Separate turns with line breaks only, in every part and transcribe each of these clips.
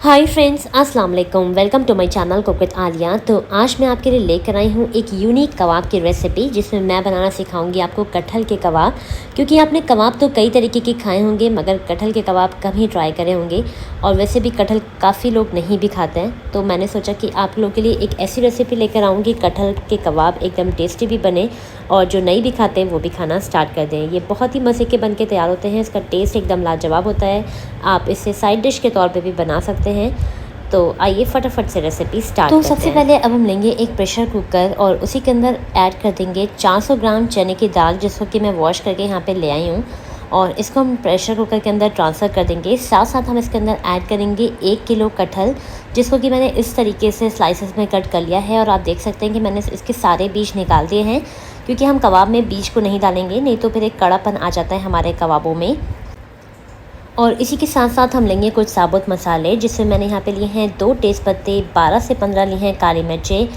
हाय friends, अस्सलाम वालेकुम। Welcome to my channel cook with Aliya. तो आज मैं आपके लिए लेकर आई हूँ एक यूनिक कबाब की रेसिपी, जिसमें मैं बनाना सिखाऊंगी आपको कटहल के कबाब। क्योंकि आपने कबाब तो कई तरीके के खाए होंगे, मगर कटहल के कबाब कम ही ट्राई करे होंगे। और वैसे भी कटहल काफ़ी लोग नहीं भी खाते हैं, तो मैंने सोचा कि आप लोगों के लिए एक ऐसी रेसिपी लेकर आऊँगी कटहल के कबाब एकदम टेस्टी भी बने, और जो नहीं भी खाते हैं वो भी खाना स्टार्ट कर दें। ये बहुत ही मज़े के बन के तैयार होते हैं। इसका टेस्ट एकदम लाजवाब होता है। आप इसे साइड डिश के तौर पे भी बना सकते हैं। तो आइए फटाफट से रेसिपी स्टार्ट करते हैं। सबसे पहले अब हम लेंगे एक प्रेशर कुकर और उसी के अंदर ऐड कर देंगे 400 ग्राम चने की दाल, जिसको कि मैं वॉश करके यहाँ पे ले आई हूँ। और इसको हम प्रेशर कुकर के अंदर ट्रांसफ़र कर देंगे। साथ साथ हम इसके अंदर ऐड करेंगे 1 किलो कटहल, जिसको कि मैंने इस तरीके से स्लाइसेस में कट कर लिया है। और आप देख सकते हैं कि मैंने इसके सारे बीज निकाल दिए हैं, क्योंकि हम कबाब में बीज को नहीं डालेंगे, नहीं तो फिर एक कड़ापन आ जाता है हमारे कबाबों में। और इसी के साथ साथ हम लेंगे कुछ साबुत मसाले, जिसमें मैंने यहाँ पे लिए हैं 2 तेज़पत्ते, 12 से 15 ली हैं काली मिर्चें,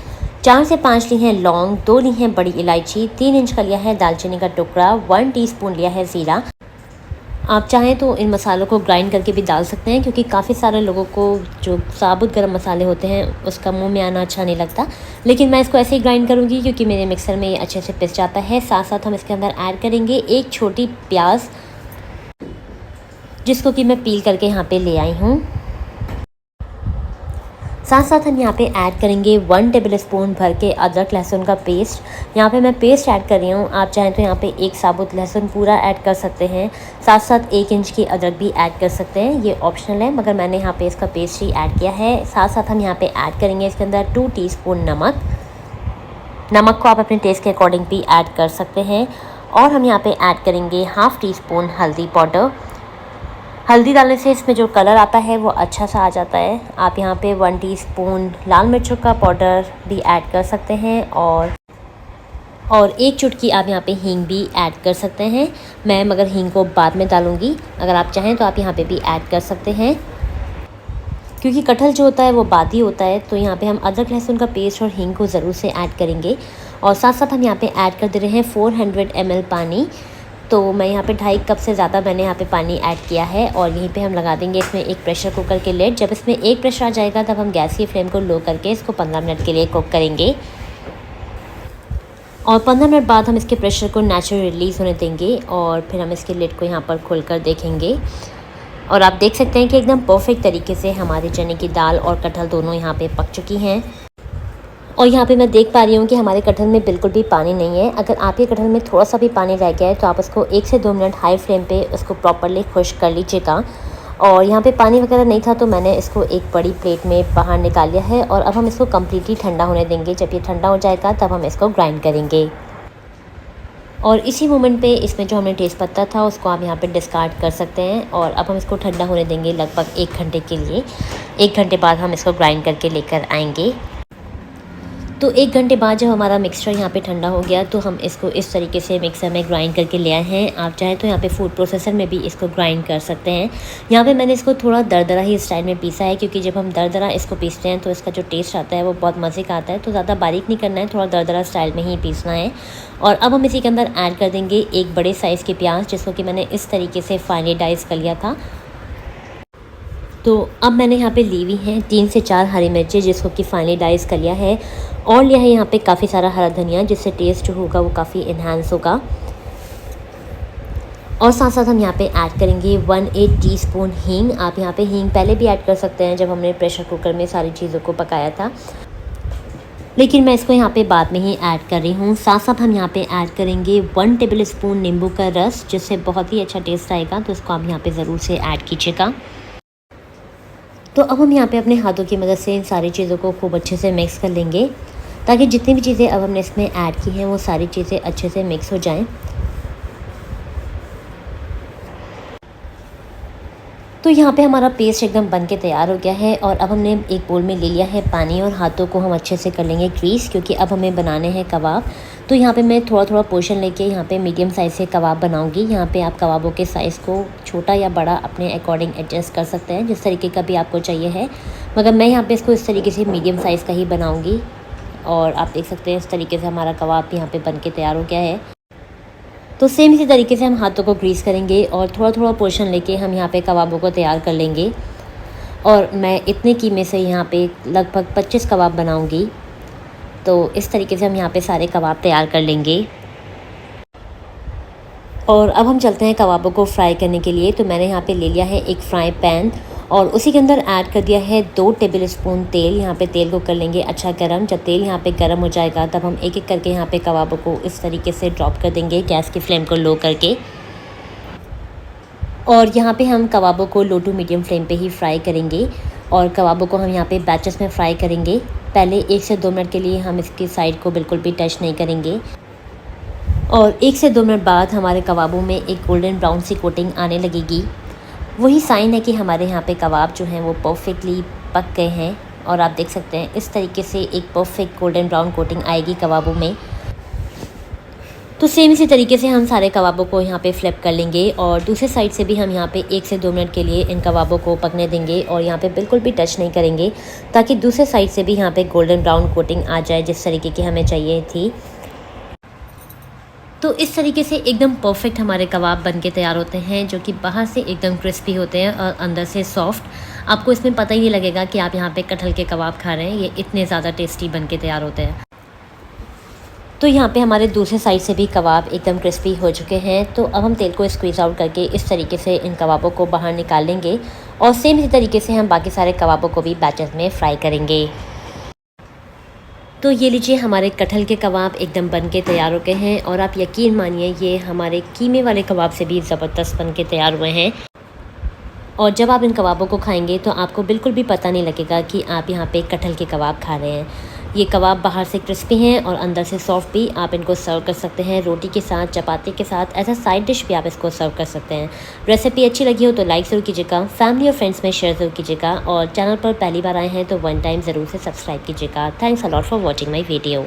4 से 5 ली हैं लौंग, 2 ली हैं बड़ी इलायची, 3 इंच का लिया है दालचीनी का टुकड़ा, 1 टीस्पून लिया है ज़ीरा। आप चाहें तो इन मसालों को ग्राइंड करके भी डाल सकते हैं, क्योंकि काफ़ी सारे लोगों को जो साबुत गरम मसाले होते हैं उसका मुंह में आना अच्छा नहीं लगता। लेकिन मैं इसको ऐसे ही ग्राइंड करूँगी, क्योंकि मेरे मिक्सर में ये अच्छे से पिस जाता है। साथ साथ हम इसके अंदर ऐड करेंगे एक छोटी प्याज, जिसको कि मैं पील करके यहाँ पे ले आई हूँ। साथ साथ हम यहाँ पे ऐड करेंगे 1 टेबलस्पून भर के अदरक लहसुन का पेस्ट। यहाँ पे मैं पेस्ट ऐड कर रही हूँ। आप चाहें तो यहाँ पे एक साबुत लहसुन पूरा ऐड कर सकते हैं। साथ साथ 1 इंच की अदरक भी ऐड कर सकते हैं, ये ऑप्शनल है, मगर मैंने यहाँ पे इसका पेस्ट ही ऐड किया है। साथ साथ हम यहाँ पे ऐड करेंगे इसके अंदर 2 टीस्पून नमक। नमक को आप अपने टेस्ट के अकॉर्डिंग भी ऐड कर सकते हैं। और हम यहाँ पे ऐड करेंगे हाफ़ टी-स्पून हल्दी पाउडर। हल्दी डालने से इसमें जो कलर आता है वो अच्छा सा आ जाता है। आप यहाँ पे 1 टीस्पून लाल मिर्चों का पाउडर भी ऐड कर सकते हैं, और 1 चुटकी आप यहाँ पे हींग भी ऐड कर सकते हैं। मैं मगर हींग को बाद में डालूँगी, अगर आप चाहें तो आप यहाँ पे भी ऐड कर सकते हैं, क्योंकि कटहल जो होता है वो बादी होता है। तो यहाँ पे हम अदरक लहसुन का पेस्ट और हींग को ज़रूर से ऐड करेंगे। और साथ साथ हम यहाँ पे ऐड कर दे रहे हैं 400 ml पानी। तो मैं यहाँ पे 2.5 कप से ज़्यादा मैंने यहाँ पे पानी ऐड किया है। और यहीं पे हम लगा देंगे इसमें एक प्रेशर कुकर के लिड। जब इसमें एक प्रेशर आ जाएगा, तब हम गैस की फ्लेम को लो करके इसको 15 मिनट के लिए कुक करेंगे। और 15 मिनट बाद हम इसके प्रेशर को नेचुरल रिलीज़ होने देंगे, और फिर हम इसके लिड को यहाँ पर खोल कर देखेंगे। और आप देख सकते हैं कि एकदम परफेक्ट तरीके से हमारे चने की दाल और कटहल दोनों यहाँ पे पक चुकी हैं। और यहाँ पे मैं देख पा रही हूँ कि हमारे कटहल में बिल्कुल भी पानी नहीं है। अगर आपके कटहल में थोड़ा सा भी पानी रह गया है, तो आप उसको 1 से 2 मिनट हाई फ्लेम पे उसको प्रॉपरली खुश्क कर लीजिएगा। और यहाँ पे पानी वगैरह नहीं था, तो मैंने इसको एक बड़ी प्लेट में बाहर निकाल लिया है। और अब हम इसको कम्प्लीटली ठंडा होने देंगे। जब ये ठंडा हो जाएगा, तब हम इसको ग्राइंड करेंगे। और इसी मोमेंट पे इसमें जो हमने तेज़पत्ता था उसको आप यहाँ पे डिस्कार्ड कर सकते हैं। और अब हम इसको ठंडा होने देंगे लगभग 1 घंटे के लिए। 1 घंटे बाद हम इसको ग्राइंड करके लेकर आएंगे। तो 1 घंटे बाद जब हमारा मिक्सचर यहाँ पे ठंडा हो गया, तो हम इसको इस तरीके से मिक्सर में ग्राइंड करके ले आए हैं। आप चाहें तो यहाँ पे फूड प्रोसेसर में भी इसको ग्राइंड कर सकते हैं। यहाँ पे मैंने इसको थोड़ा दरदरा ही स्टाइल में पीसा है, क्योंकि जब हम दरदरा इसको पीसते हैं तो इसका जो टेस्ट आता है वो बहुत मज़े का आता है। तो ज़्यादा बारीक नहीं करना है, थोड़ा दरदरा स्टाइल में ही पीसना है। और अब हम इसी के अंदर ऐड कर देंगे एक बड़े साइज़ की प्याज, जिसको कि मैंने इस तरीके से फाइनली डाइस कर लिया था। तो अब मैंने यहाँ पे ली हुई हैं 3 से 4 हरी मिर्ची, जिसको कि फाइनली डाइस कर लिया है। और लिया है यहाँ पे काफ़ी सारा हरा धनिया, जिससे टेस्ट जो होगा वो काफ़ी इन्हांस होगा। और साथ साथ हम यहाँ पे ऐड करेंगे 1/8 टीस्पून हींग। आप यहाँ पे हींग पहले भी ऐड कर सकते हैं, जब हमने प्रेशर कुकर में सारी चीज़ों को पकाया था, लेकिन मैं इसको यहाँ पे बाद में ही ऐड कर रही हूँ। साथ साथ हम यहाँ पे ऐड करेंगे 1 टेबलस्पून नींबू का रस, जिससे बहुत ही अच्छा टेस्ट आएगा। तो इसको आप यहाँ पे ज़रूर से ऐड कीजिएगा। तो अब हम यहाँ पे अपने हाथों की मदद से इन सारी चीज़ों को खूब अच्छे से मिक्स कर लेंगे, ताकि जितनी भी चीज़ें अब हमने इसमें ऐड की हैं वो सारी चीज़ें अच्छे से मिक्स हो जाएं। तो यहाँ पे हमारा पेस्ट एकदम बन के तैयार हो गया है। और अब हमने एक बोल में ले लिया है पानी, और हाथों को हम अच्छे से कर लेंगे ग्रीस, क्योंकि अब हमें बनाने हैं कबाब। तो यहाँ पे मैं थोड़ा थोड़ा पोर्शन लेके यहाँ पे मीडियम साइज़ से कबाब बनाऊँगी। यहाँ पे आप कबाबों के साइज़ को छोटा या बड़ा अपने अकॉर्डिंग एडजस्ट कर सकते हैं, जिस तरीके का भी आपको चाहिए है। मगर मैं यहाँ पे इसको इस तरीके से मीडियम साइज़ का ही बनाऊँगी। और आप देख सकते हैं इस तरीके से हमारा कबाब यहाँ पे बन के तैयार हो गया है। तो सेम इसी तरीके से हम हाथों को ग्रीस करेंगे, और थोड़ा थोड़ा पोर्शन लेके हम यहाँ पे कबाबों को तैयार कर लेंगे। और मैं इतने कीमे से यहाँ पे लगभग 25 कबाब बनाऊँगी। तो इस तरीके से हम यहाँ पे सारे कबाब तैयार कर लेंगे। और अब हम चलते हैं कबाबों को फ्राई करने के लिए। तो मैंने यहाँ पे ले लिया है एक फ्राई पैन और उसी के अंदर ऐड कर दिया है 2 टेबल स्पून तेल। यहाँ पे तेल को कर लेंगे अच्छा गरम। जब तेल यहाँ पे गरम हो जाएगा तब हम एक एक करके यहाँ पे कबाबों को इस तरीके से ड्रॉप कर देंगे, गैस की फ्लेम को लो करके। और यहाँ पे हम कबाबों को लो टू मीडियम फ्लेम पे ही फ्राई करेंगे और कबाबों को हम यहाँ पे बैचेस में फ्राई करेंगे। पहले 1 से 2 मिनट के लिए हम इसकी साइड को बिल्कुल भी टच नहीं करेंगे और 1 से 2 मिनट बाद हमारे कबाबों में एक गोल्डन ब्राउन सी कोटिंग आने लगेगी। वही साइन है कि हमारे यहाँ पे कबाब जो हैं वो परफेक्टली पक गए हैं और आप देख सकते हैं इस तरीके से एक परफेक्ट गोल्डन ब्राउन कोटिंग आएगी कबाबों में। तो सेम इसी तरीके से हम सारे कबाबों को यहाँ पे फ्लिप कर लेंगे और दूसरे साइड से भी हम यहाँ पे 1 से 2 मिनट के लिए इन कबाबों को पकने देंगे और यहाँ पे बिल्कुल भी टच नहीं करेंगे ताकि दूसरे साइड से भी यहाँ पे गोल्डन ब्राउन कोटिंग आ जाए जिस तरीके की हमें चाहिए थी। तो इस तरीके से एकदम परफेक्ट हमारे कबाब बनके तैयार होते हैं, जो कि बाहर से एकदम क्रिस्पी होते हैं और अंदर से सॉफ्ट। आपको इसमें पता ही नहीं लगेगा कि आप यहाँ पे कटहल के कबाब खा रहे हैं, ये इतने ज़्यादा टेस्टी बनके तैयार होते हैं। तो यहाँ पे हमारे दूसरे साइड से भी कबाब एकदम क्रिस्पी हो चुके हैं। तो अब हम तेल को स्क्वीज़ आउट करके इस तरीके से इन कबाबों को बाहर निकाल लेंगे और सेम इसी तरीके से हम बाकी सारे कबाबों को भी बैचेस में फ्राई करेंगे। तो ये लीजिए हमारे कटहल के कबाब एकदम बन के तैयार हो गए हैं और आप यकीन मानिए ये हमारे कीमे वाले कबाब से भी ज़बरदस्त बन के तैयार हुए हैं। और जब आप इन कबाबों को खाएंगे तो आपको बिल्कुल भी पता नहीं लगेगा कि आप यहाँ पे कटहल के कबाब खा रहे हैं। ये कबाब बाहर से क्रिस्पी हैं और अंदर से सॉफ्ट भी। आप इनको सर्व कर सकते हैं रोटी के साथ, चपाती के साथ, एज अ साइड डिश भी आप इसको सर्व कर सकते हैं। रेसिपी अच्छी लगी हो तो लाइक ज़रूर कीजिएगा, फैमिली और फ्रेंड्स में शेयर ज़रूर कीजिएगा और चैनल पर पहली बार आए हैं तो 1 टाइम ज़रूर से सब्सक्राइब कीजिएगा। Thanks a lot for watching my video.